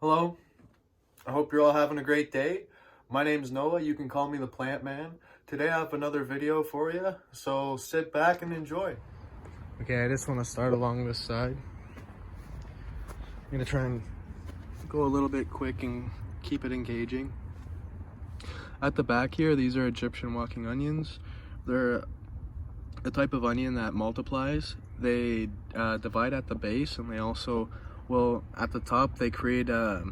Hello, I hope you're all having a great day. My name's Noah, you can call me the Plant Man. Today I have another video for you, so sit back and enjoy. Okay, I just want to start along this side. I'm going to try and go a little bit quick and keep it engaging. At the back here, these are Egyptian walking onions. They're a type of onion that multiplies. They divide at the base, and they also will, at the top, they create a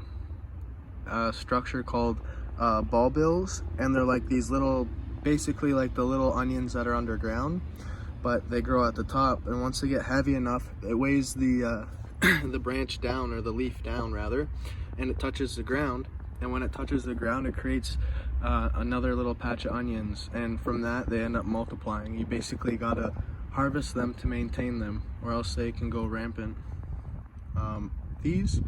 structure called bulbils, and they're like these little, basically like the little onions that are underground, but they grow at the top, and once they get heavy enough, it weighs the the branch down, or the leaf down rather, and it touches the ground, and when it touches the ground, it creates another little patch of onions, and from that they end up multiplying. You basically gotta harvest them to maintain them, or else they can go rampant. These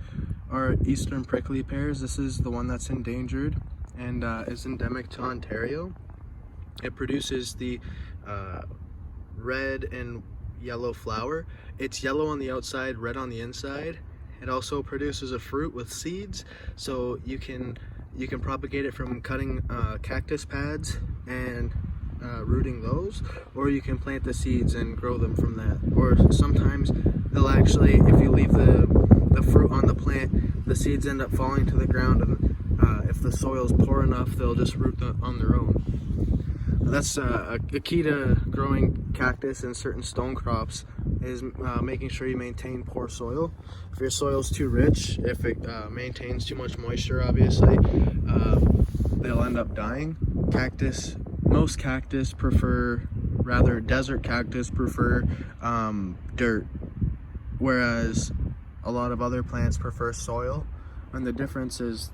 are eastern prickly pears. This is the one that's endangered and is endemic to Ontario. It produces the red and yellow flower. It's yellow on the outside, red on the inside. It also produces a fruit with seeds, so you can propagate it from cutting cactus pads and rooting those, or you can plant the seeds and grow them from that. Or sometimes they'll actually, if you leave the fruit on the plant, the seeds end up falling to the ground, and if the soil's poor enough, they'll just root on their own. That's a key to growing cactus and certain stone crops, is making sure you maintain poor soil. If your soil's too rich, if it maintains too much moisture, obviously, they'll end up dying. Most cactus prefer, rather desert cactus prefer dirt, whereas a lot of other plants prefer soil, and the difference is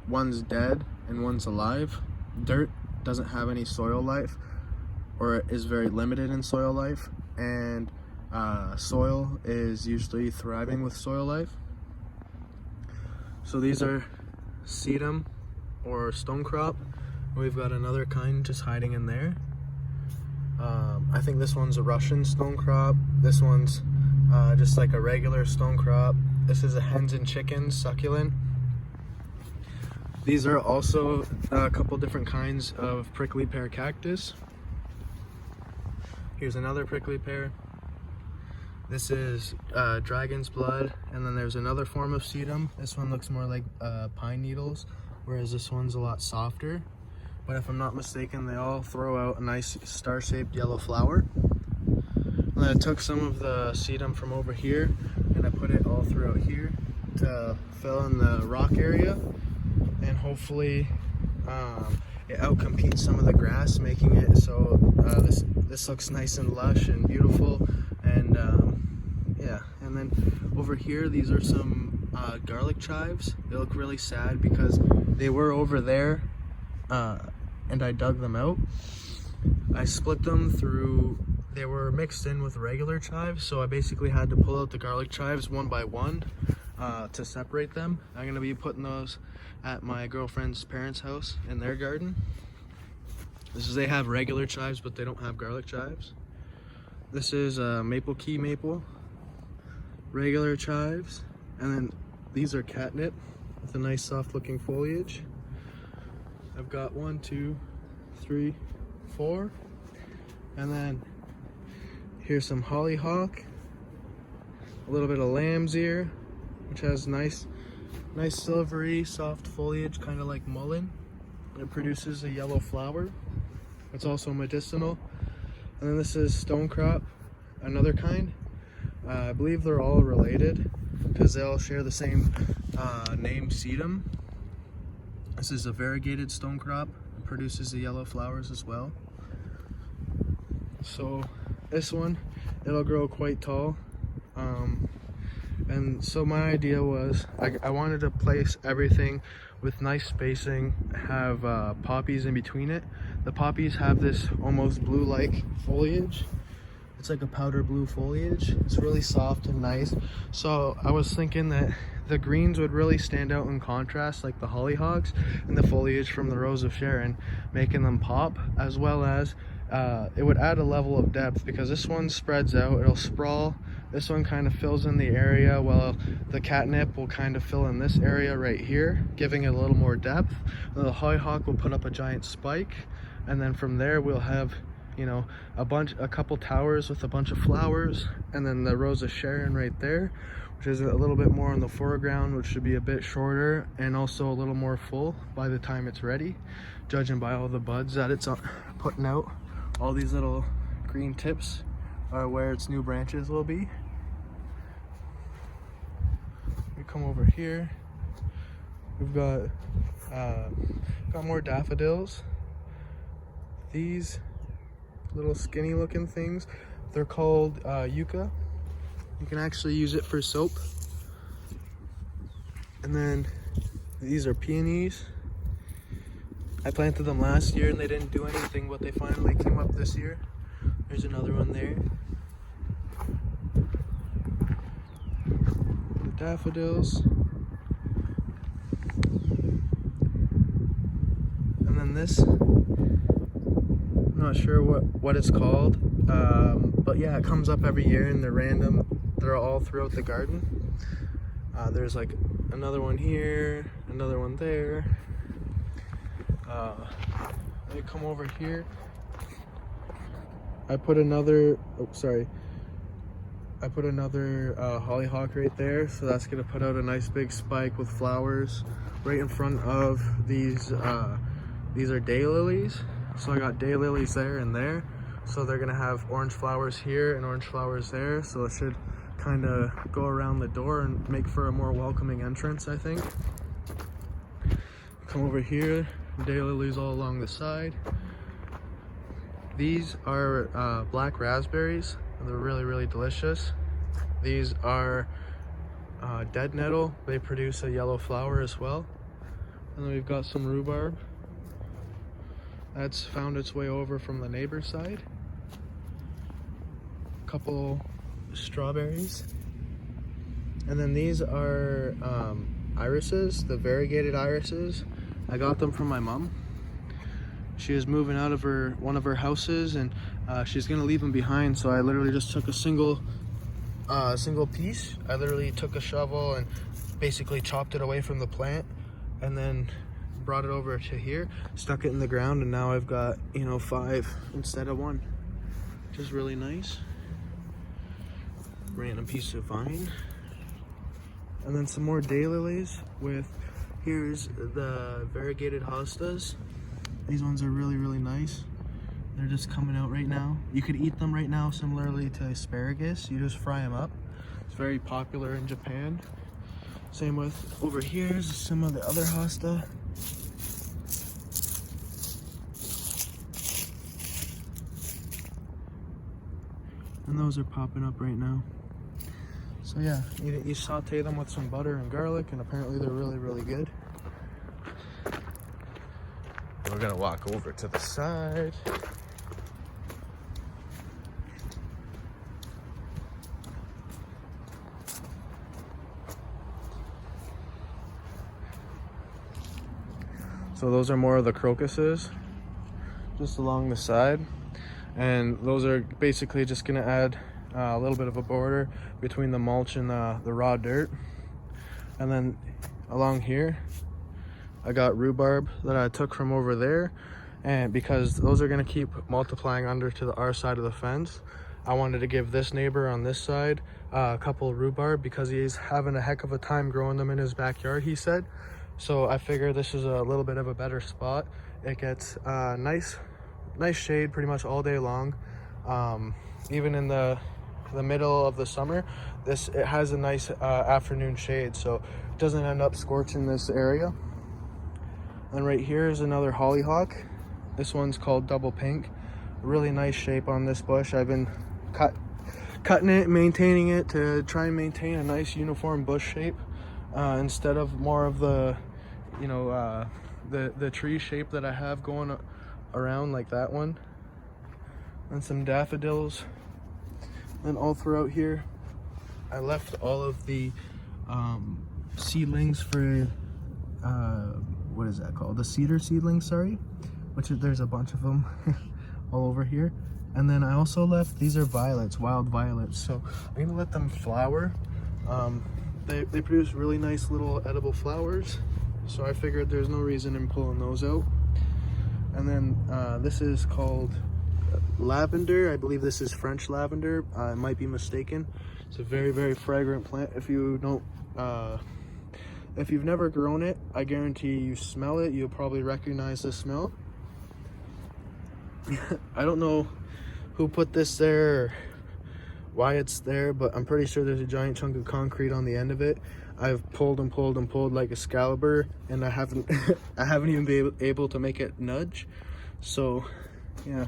one's dead and one's alive. Dirt doesn't have any soil life, or is very limited in soil life, and soil is usually thriving with soil life. So these are sedum, or stone crop. We've got another kind just hiding in there. I think this one's a Russian stone crop. This one's just like a regular stone crop. This is a hens and chickens succulent. These are also a couple different kinds of prickly pear cactus. Here's another prickly pear. This is dragon's blood, and then there's another form of sedum. This one looks more like pine needles, whereas this one's a lot softer. But if I'm not mistaken, they all throw out a nice star-shaped yellow flower. And then I took some of the sedum from over here, and I put it all throughout here to fill in the rock area, and hopefully it outcompetes some of the grass, making it so this looks nice and lush and beautiful. And yeah, and then over here, these are some garlic chives. They look really sad because they were over there, and I dug them out. I split them through, they were mixed in with regular chives, so I basically had to pull out the garlic chives one by one to separate them. I'm going to be putting those at my girlfriend's parents' house in their garden. They have regular chives, but they don't have garlic chives. This is maple key maple, regular chives, and then these are catnip with a nice soft looking foliage. I've got 1, 2, 3, 4, and then here's some hollyhock, a little bit of lamb's ear, which has nice silvery soft foliage, kind of like mullein. It produces a yellow flower. It's also medicinal. And then this is stone crop, another kind. I believe they're all related because they all share the same name, sedum. This is a variegated stone crop. It produces the yellow flowers as well. So this one, it'll grow quite tall. And so my idea was I wanted to place everything with nice spacing, have poppies in between it. The poppies have this almost blue-like foliage. It's like a powder blue foliage. It's really soft and nice. So I was thinking that the greens would really stand out in contrast, like the hollyhocks and the foliage from the Rose of Sharon, making them pop, as well as it would add a level of depth, because this one spreads out, it'll sprawl, This one kind of fills in the area while the catnip will kind of fill in this area right here, giving it a little more depth. And the hollyhock will put up a giant spike, and then from there we'll have, you know, a couple towers with a bunch of flowers, and then the Rose of Sharon right there, which is a little bit more in the foreground, which should be a bit shorter and also a little more full by the time it's ready, judging by all the buds that it's putting out. All these little green tips are where its new branches will be. We come over here, we've got more daffodils. These little skinny looking things, they're called yucca. You can actually use it for soap. And then these are peonies. I planted them last year and they didn't do anything, but they finally came up this year. There's another one there. The daffodils. And then this, I'm not sure what it's called, but yeah, it comes up every year and they're random. They're all throughout the garden. There's like another one here, another one there. Let me come over here. I put another, hollyhock right there, so that's gonna put out a nice big spike with flowers right in front of these. These are daylilies, so I got daylilies there and there, so they're gonna have orange flowers here and orange flowers there, so it should kind of go around the door and make for a more welcoming entrance, I think. Come over here, daylilies all along the side. These are black raspberries. They're really delicious. These are dead nettle. They produce a yellow flower as well. And then we've got some rhubarb. That's found its way over from the neighbor's side. A couple strawberries. And then these are irises, the variegated irises. I got them from my mom. She is moving out of one of her houses, and she's gonna leave them behind, so I literally just took a single piece. I literally took a shovel and basically chopped it away from the plant, and then brought it over to here, stuck it in the ground, and now I've got, you know, 5 instead of 1, which is really nice. Random piece of vine. And then some more daylilies with, here's the variegated hostas. These ones are really nice. They're just coming out right now. You could eat them right now similarly to asparagus. You just fry them up. It's very popular in Japan. Same with over here's some of the other hosta. And those are popping up right now. So yeah, you saute them with some butter and garlic, and apparently they're really good. We're gonna walk over to the side. So those are more of the crocuses, just along the side. And those are basically just gonna add a little bit of a border between the mulch and the raw dirt. And then along here, I got rhubarb that I took from over there, and because those are gonna keep multiplying under to our side of the fence, I wanted to give this neighbor on this side a couple of rhubarb because he's having a heck of a time growing them in his backyard, he said. So I figure this is a little bit of a better spot. It gets nice shade pretty much all day long. Even in the middle of the summer, it has a nice afternoon shade, so it doesn't end up scorching this area. And right here is another hollyhock. This one's called Double Pink. Really nice shape on this bush. I've been cutting it, maintaining it to try and maintain a nice uniform bush shape instead of more of the, you know, the tree shape that I have going around like that one. And some daffodils. And all throughout here, I left all of the seedlings for what is that called? The cedar seedlings, sorry. Which there's a bunch of them all over here. And then I also left, these are violets, wild violets. So I'm gonna let them flower. They produce really nice little edible flowers. So I figured there's no reason in pulling those out. And then this is called lavender. I believe this is French lavender. I might be mistaken. It's a very, very fragrant plant. If you don't, if you've never grown it, I guarantee you smell it, you'll probably recognize the smell. I don't know who put this there or why it's there, but I'm pretty sure there's a giant chunk of concrete on the end of it. I've pulled and pulled and pulled like Excalibur, and I haven't I haven't even been able to make it nudge. So yeah,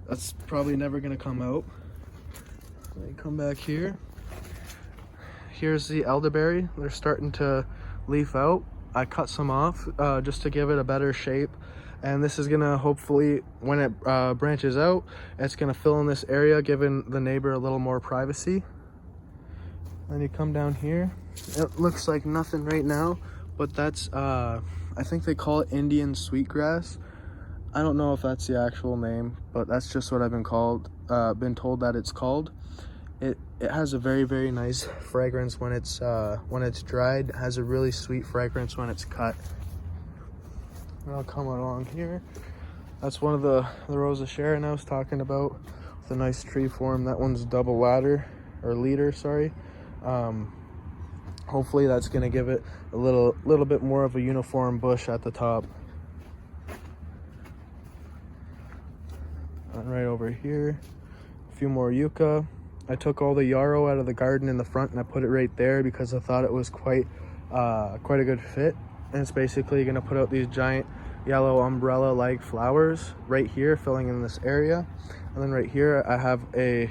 that's probably never gonna come out. Let me come back here. Here's the elderberry. They're starting to leaf out. I cut some off just to give it a better shape. And this is gonna hopefully, when it branches out, it's gonna fill in this area, giving the neighbor a little more privacy. Then you come down here. It looks like nothing right now, but that's, I think they call it Indian sweetgrass. I don't know if that's the actual name, but that's just what I've been told that it's called. It has a very, very nice fragrance when it's dried. It has a really sweet fragrance when it's cut. And I'll come along here. That's one of the Rosa Sharon I was talking about, with a nice tree form. That one's double leader, sorry. Hopefully that's gonna give it a little bit more of a uniform bush at the top. And right over here, a few more yucca. I took all the yarrow out of the garden in the front and I put it right there because I thought it was quite a good fit. And it's basically gonna put out these giant yellow umbrella-like flowers right here, filling in this area. And then right here, I have a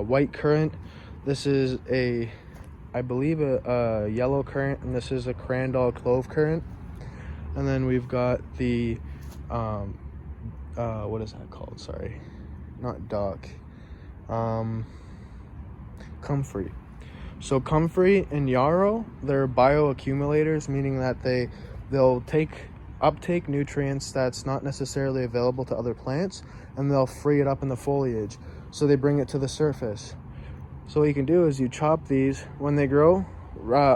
white currant. This is I believe a yellow currant, and this is a Crandall clove currant. And then we've got the what is that called? Sorry, not dock. Comfrey. So comfrey and yarrow, they're bioaccumulators, meaning that they'll uptake nutrients that's not necessarily available to other plants, and they'll free it up in the foliage, so they bring it to the surface. So what you can do is you chop these when they grow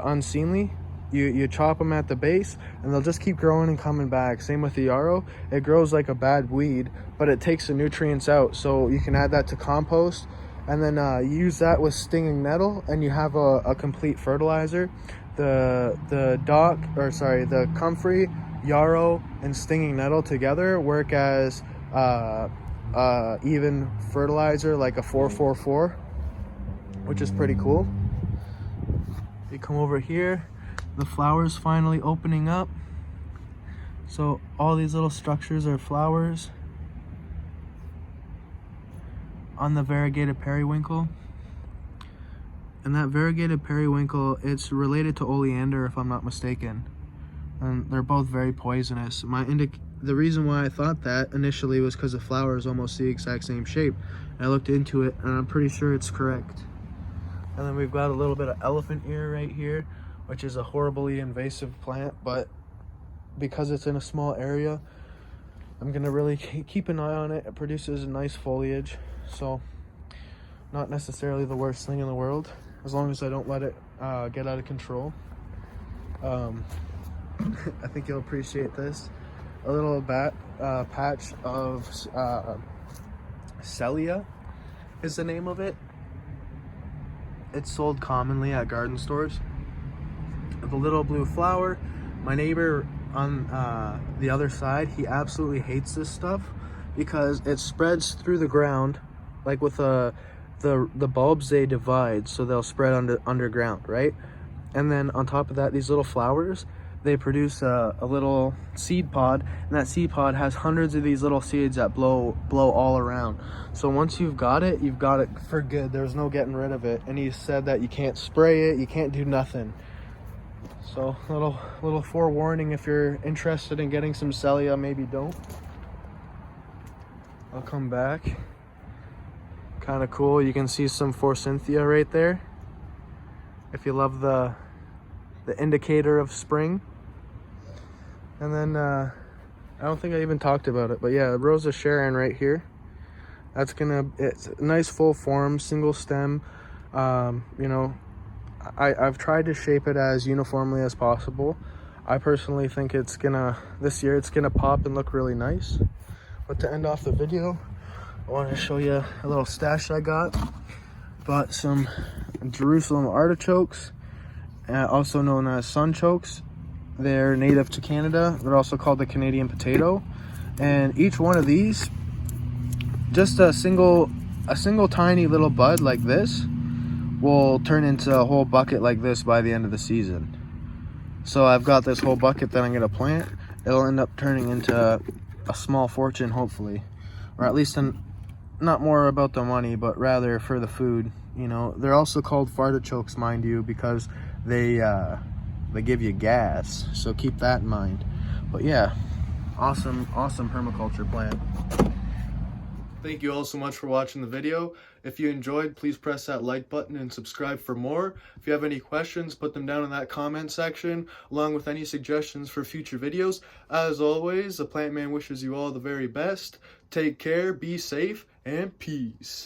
unseemly. You chop them at the base, and they'll just keep growing and coming back. Same with the yarrow. It grows like a bad weed, but it takes the nutrients out, so you can add that to compost, and then use that with stinging nettle, and you have a complete fertilizer. The comfrey, yarrow, and stinging nettle together work as even fertilizer, like a 4-4-4, which is pretty cool. You come over here, the flowers finally opening up. So all these little structures are flowers on the variegated periwinkle. And that variegated periwinkle, it's related to oleander if I'm not mistaken. And they're both very poisonous. The reason why I thought that initially was because the flower is almost the exact same shape. And I looked into it and I'm pretty sure it's correct. And then we've got a little bit of elephant ear right here, which is a horribly invasive plant, but because it's in a small area, I'm gonna really keep an eye on it. It produces a nice foliage, so not necessarily the worst thing in the world, as long as I don't let it get out of control. I think you'll appreciate this. A little patch of Celia is the name of it. It's sold commonly at garden stores. The little blue flower. My neighbor on the other side, he absolutely hates this stuff because it spreads through the ground, like with the bulbs, they divide, so they'll spread underground, right? And then on top of that, these little flowers, they produce a little seed pod, and that seed pod has hundreds of these little seeds that blow all around. So once you've got it for good. There's no getting rid of it. And he said that you can't spray it, you can't do nothing. So little forewarning, if you're interested in getting some Celia, maybe don't. I'll come back. Kind of cool. You can see some Forsythia right there. If you love the indicator of spring. And then I don't think I even talked about it, but yeah, Rosa Sharon right here. It's a nice full form, single stem. You know, I've tried to shape it as uniformly as possible. I personally think this year it's gonna pop and look really nice. But to end off the video, I want to show you a little stash I got. Bought some Jerusalem artichokes, also known as sunchokes. They're native to Canada. They're also called the Canadian potato. And each one of these, just a single tiny little bud like this, will turn into a whole bucket like this by the end of the season. So I've got this whole bucket that I'm gonna plant. It'll end up turning into a small fortune, hopefully, or at least not more about the money, but rather for the food. You know, they're also called fartichokes, mind you, because they give you gas. So keep that in mind. But yeah, awesome permaculture plant. Thank you all so much for watching the video. If you enjoyed, please press that like button and subscribe for more. If you have any questions, put them down in that comment section, along with any suggestions for future videos. As always, the Plant Man wishes you all the very best. Take care, be safe, and peace.